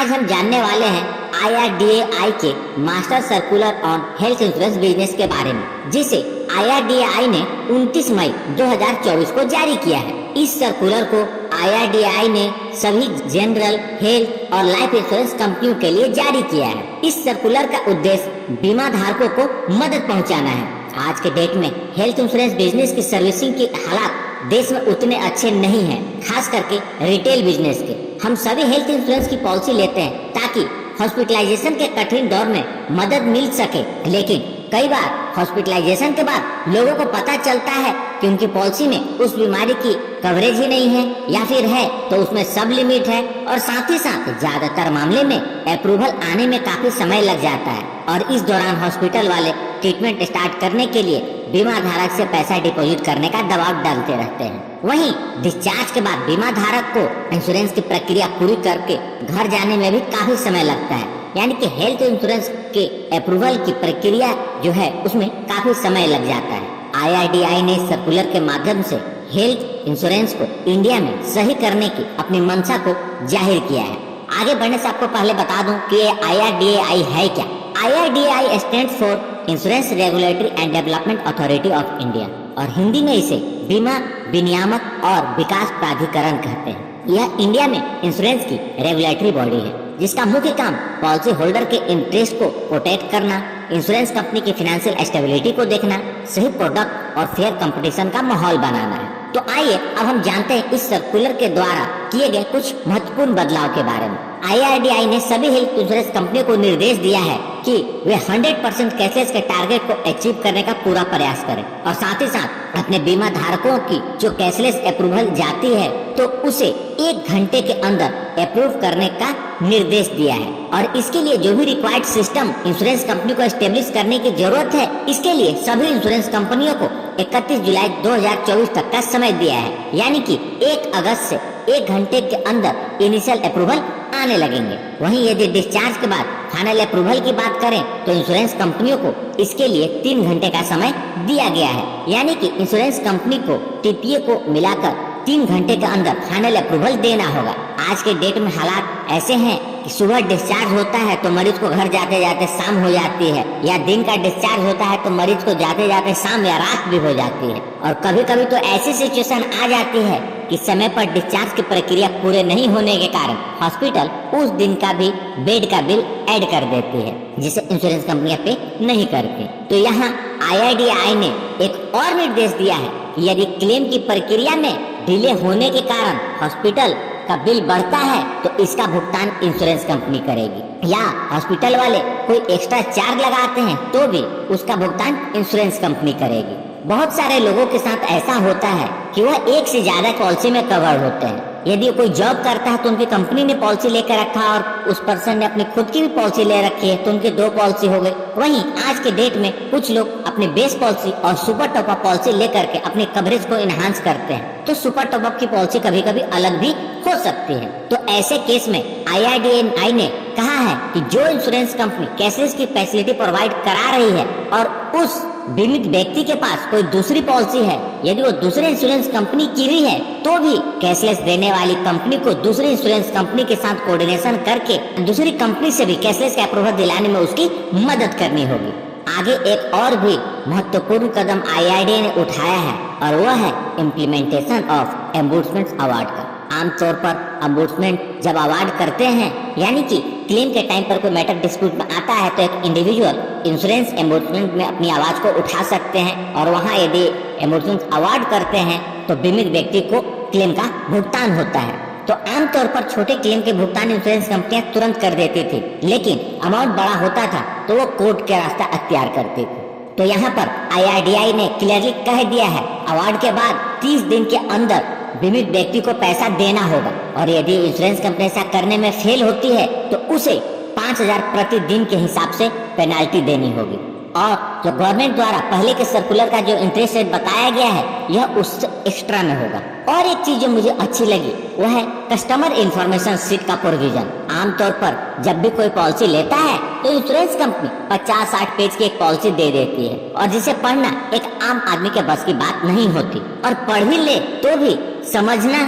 आज हम जानने वाले हैं IRDAI के master circular on health insurance business के बारे में, जिसे IRDAI ने 29 मई 2024 को जारी किया है। इस सर्कुलर को IRDAI ने सभी जनरल, हेल्थ और लाइफ इंश्योरेंस कंपनियों के लिए जारी किया है। इस सर्कुलर का उद्देश्य बीमा धारकों को मदद पहुंचाना है। आज के डेट में हेल्थ इंश्योरेंस बिजनेस की सर्विसिंग की हालात देश में उतने अच्छे नहीं हैं, खास करके रिटेल बिजनेस के। हम सभी हेल्थ इंश्योरेंस की पॉलिसी लेते हैं ताकि हॉस्पिटलाइजेशन के कठिन दौर में मदद मिल सके, लेकिन कई बार हॉस्पिटलाइजेशन के बाद लोगों को पता चलता है कि उनकी पॉलिसी में उस बीमारी की कवरेज ही नहीं है, या फिर है तो उसमें सब लिमिट है, और साथ ही साथ ज्यादातर मामले में अप्रूवल आने में काफी समय लग जाता है, और इस दौरान हॉस्पिटल वाले ट्रीटमेंट स्टार्ट करने के लिए बीमा धारक से पैसा डिपॉजिट करने का दबाव डालते रहते हैं। वहीं डिस्चार्ज के बाद बीमा धारक को इंश्योरेंस की प्रक्रिया पूरी करके घर जाने में भी काफी समय लगता है, यानी कि हेल्थ इंश्योरेंस के अप्रूवल की प्रक्रिया जो है उसमें काफी समय लग जाता है। IRDAI ने सर्कुलर के माध्यम से हेल्थ इंश्योरेंस को इंडिया में सही करने की अपनी मंशा को जाहिर किया है। आगे बढ़ने से आपको पहले बता दूं कि ये IRDAI है क्या। IRDAI stands for insurance regulatory and development authority of India, और हिंदी में इसे बीमा विनियामक और विकास प्राधिकरण कहते हैं। यह इंडिया में इंश्योरेंस की रेगुलेटरी बॉडी है, जिसका मुख्य काम पॉलिसी होल्डर के इंटरेस्ट को प्रोटेक्ट करना, इंश्योरेंस कंपनी की फाइनेंशियल स्टेबिलिटी को देखना, सही प्रोडक्ट और फेयर कंपटीशन का माहौल बनाना है। तो आइए अब हम जानते हैं इस सर्कुलर के द्वारा किए गए कुछ महत्वपूर्ण बदलाव के बारे में। IRDAI ने सभी हेल्थ इंश्योरेंस कंपनियों को निर्देश दिया है कि वे 100% कैशलेस के टारगेट को अचीव करने का पूरा प्रयास करें, और साथ ही साथ अपने बीमा धारकों की जो कैशलेस अप्रूवल जाती है तो उसे 1 घंटे के अंदर अप्रूव करने का निर्देश दिया है। और इसके लिए जो भी रिक्वायर्ड सिस्टम इंश्योरेंस कंपनी को एस्टेब्लिश करने की जरूरत है, इसके लिए सभी इंश्योरेंस कंपनियों को 31 जुलाई 2024 तक का समय दिया है, यानी कि 1 अगस्त से 1 घंटे के अंदर इनिशियल अप्रूवल आने लगेंगे। वहीं यदि डिस्चार्ज के बाद फाइनल अप्रूवल की बात करें तो इंश्योरेंस कंपनियों को इसके लिए 3 घंटे का समय दिया गया है, यानी कि इंश्योरेंस कंपनी को TPA को मिलाकर 3 घंटे के अंदर फाइनल अप्रूवल देना होगा। आज के डेट में हालात ऐसे हैं कि सुबह डिस्चार्ज होता है तो मरीज को घर जाते जाते शाम हो जाती है, या दिन का डिस्चार्ज होता है तो मरीज को जाते जाते शाम या रात भी हो जाती है, और कभी कभी तो ऐसी सिचुएशन आ जाती है कि समय पर डिस्चार्ज की प्रक्रिया पूरे नहीं होने के कारण हॉस्पिटल उस दिन का भी बेड का बिल ऐड कर देती है, जिसे इंश्योरेंस कंपनियां पे नहीं करती। तो यहाँ IRDAI ने एक और निर्देश दिया है कि यदि क्लेम की प्रक्रिया में डिले होने के कारण हॉस्पिटल का बिल बढ़ता है तो इसका भुगतान इंश्योरेंस कंपनी करेगी, या हॉस्पिटल वाले कोई एक्स्ट्रा चार्ज लगाते हैं तो भी उसका भुगतान इंश्योरेंस कंपनी करेगी। बहुत सारे लोगों के साथ ऐसा होता है कि वह एक से ज्यादा पॉलिसी में कवर होते हैं। यदि कोई जॉब करता है तो उनकी कंपनी ने पॉलिसी लेकर रखा, और उस पर्सन ने अपनी खुद की भी पॉलिसी ले रखी है, तो उनकी 2 पॉलिसी हो गई। वहीं आज के डेट में कुछ लोग अपनी बेस पॉलिसी और सुपर टॉपअप पॉलिसी लेकर के अपनी कवरेज को इनहांस करते हैं, तो सुपर टॉपअप की पॉलिसी कभी कभी अलग भी हो सकती है। तो ऐसे केस में IRDAI ने कहा है कि जो इंश्योरेंस कंपनी कैशलेस की फैसिलिटी प्रोवाइड करा रही है और उस बीमित व्यक्ति के पास कोई दूसरी पॉलिसी है, यदि वो दूसरे इंश्योरेंस कंपनी की भी है, तो भी कैशलेस देने वाली कंपनी को दूसरी इंश्योरेंस कंपनी के साथ कोऑर्डिनेशन करके दूसरी कंपनी से भी कैशलेस का अप्रूवल दिलाने में उसकी मदद करनी होगी। आगे एक और भी महत्वपूर्ण कदम IRDAI ने उठाया है, और वह है इम्प्लीमेंटेशन ऑफ एम्बुड्समेंट अवार्ड का। आमतौर पर अम्बुड्समेंट जब अवार्ड करते हैं, यानी कि क्लेम के टाइम पर कोई मैटर डिस्प्यूट में आता है, तो एक इंडिविजुअल इंश्योरेंस एम्बुड्समेंट में अपनी आवाज को उठा सकते हैं, और वहां यदि एम्बुड्समेंट अवार्ड करते हैं तो बीमित व्यक्ति को क्लेम का भुगतान होता है। तो आमतौर पर छोटे क्लेम के भुगतान इंश्योरेंस कंपनियां तुरंत कर देती थी, लेकिन अमाउंट बड़ा होता था तो वो कोर्ट के रास्ता अख्तियार करती थी। तो यहाँ पर IRDAI ने क्लियरली कह दिया है, अवार्ड के बाद 30 दिन के अंदर बीमित व्यक्ति को पैसा देना होगा, और यदि इंश्योरेंस कंपनी ऐसा करने में फेल होती है तो उसे 5,000 प्रति दिन के हिसाब से पेनाल्टी देनी होगी। और जो गवर्नमेंट द्वारा पहले के सर्कुलर का जो इंटरेस्ट रेट बताया गया है, यह उससे एक्स्ट्रा में होगा। और एक चीज जो मुझे अच्छी लगी वह है कस्टमर इंफॉर्मेशन शीट का प्रोविजन। आमतौर पर जब भी कोई पॉलिसी लेता है तो इंश्योरेंस कंपनी 50-60 पेज की एक पॉलिसी दे देती है, और जिसे पढ़ना एक आम आदमी के बस की बात नहीं होती, और पढ़ भी ले तो भी समझना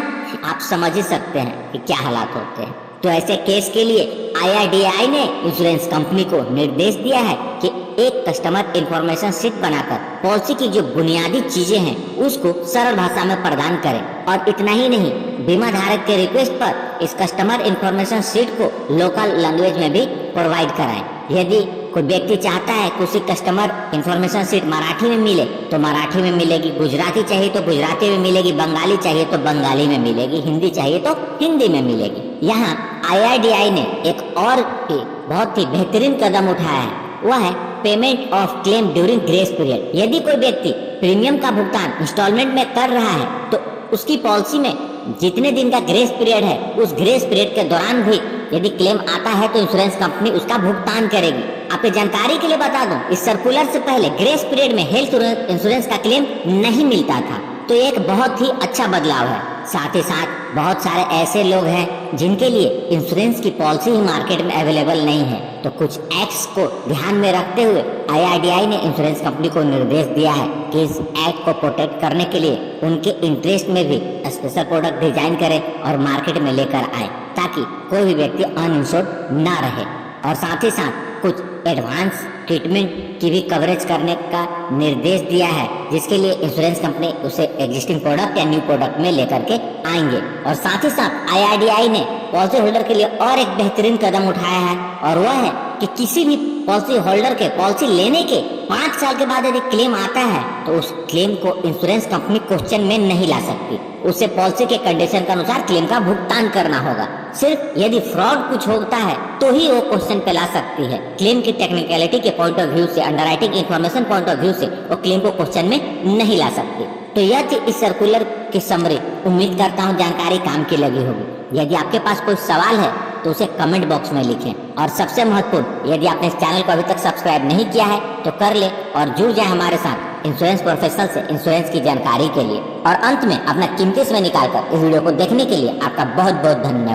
आप समझ ही सकते हैं कि क्या हालात होते हैं। तो ऐसे केस के लिए IRDAI ने इंश्योरेंस कंपनी को निर्देश दिया है कि एक कस्टमर इंफॉर्मेशन शीट बनाकर पॉलिसी की जो बुनियादी चीजें हैं उसको सरल भाषा में प्रदान करें। और इतना ही नहीं, बीमा धारक के रिक्वेस्ट पर इस कस्टमर इंफॉर्मेशन शीट को लोकल लैंग्वेज में भी प्रोवाइड कराएं। यदि कोई व्यक्ति चाहता है कि उसी कस्टमर इंफॉर्मेशन शीट मराठी में मिले तो मराठी में मिलेगी, गुजराती चाहिए तो गुजराती में मिलेगी, बंगाली चाहिए तो बंगाली में मिलेगी, हिंदी चाहिए तो हिंदी में मिलेगी। यहाँ IRDAI ने एक और भी बहुत ही बेहतरीन कदम उठाया है, वह है payment of claim during grace period. यदि कोई व्यक्ति प्रीमियम का भुगतान इंस्टॉलमेंट में कर रहा है तो उसकी पॉलिसी में जितने दिन का ग्रेस पीरियड है उस ग्रेस पीरियड के दौरान भी यदि क्लेम आता है तो इंश्योरेंस कंपनी उसका भुगतान करेगी। आपकी जानकारी के लिए बता दूं, इस सर्कुलर से पहले ग्रेस पीरियड में हेल्थ इंश्योरेंस का क्लेम नहीं मिलता था, तो एक बहुत ही अच्छा बदलाव है। साथ ही साथ बहुत सारे ऐसे लोग हैं जिनके लिए इंश्योरेंस की पॉलिसी ही मार्केट में अवेलेबल नहीं है, तो कुछ एक्ट्स को ध्यान में रखते हुए IRDAI ने इंश्योरेंस कंपनी को निर्देश दिया है कि इस एक्ट को प्रोटेक्ट करने के लिए उनके इंटरेस्ट में भी स्पेशल प्रोडक्ट डिजाइन करें और मार्केट में लेकर आए ताकि कोई भी व्यक्ति अनइंश्योर्ड ना रहे। और साथ ही साथ कुछ एडवांस ट्रीटमेंट की भी कवरेज करने का निर्देश दिया है, जिसके लिए इंश्योरेंस कंपनी उसे एग्जिस्टिंग प्रोडक्ट या न्यू प्रोडक्ट में लेकर के आएंगे। और साथ ही साथ IRDAI ने पॉलिसी होल्डर के लिए और एक बेहतरीन कदम उठाया है, और वह है कि किसी भी पॉलिसी होल्डर के पॉलिसी लेने के 5 साल के बाद यदि क्लेम आता है तो उस क्लेम को इंश्योरेंस कंपनी क्वेश्चन में नहीं ला सकती। उसे पॉलिसी के कंडीशन के अनुसार क्लेम का भुगतान करना होगा। सिर्फ यदि फ्रॉड कुछ होता है तो ही वो क्वेश्चन पे ला सकती है। क्लेम की टेक्निकलिटी के पॉइंट ऑफ व्यू से, underwriting information point of view से वो क्लेम को क्वेश्चन में नहीं ला सकती। तो यह थी इस सर्कुलर की समरी। उम्मीद करता हूँ जानकारी काम की लगी होगी। यदि आपके पास कोई सवाल है तो उसे कमेंट बॉक्स में लिखें। और सबसे महत्वपूर्ण, यदि आपने इस चैनल को अभी तक सब्सक्राइब नहीं किया है तो कर ले और जुड़ जाए हमारे साथ इंश्योरेंस प्रोफेशनल से इंश्योरेंस की जानकारी के लिए। और अंत में अपना कीमती समय निकालकर इस वीडियो को देखने के लिए आपका बहुत बहुत धन्यवाद।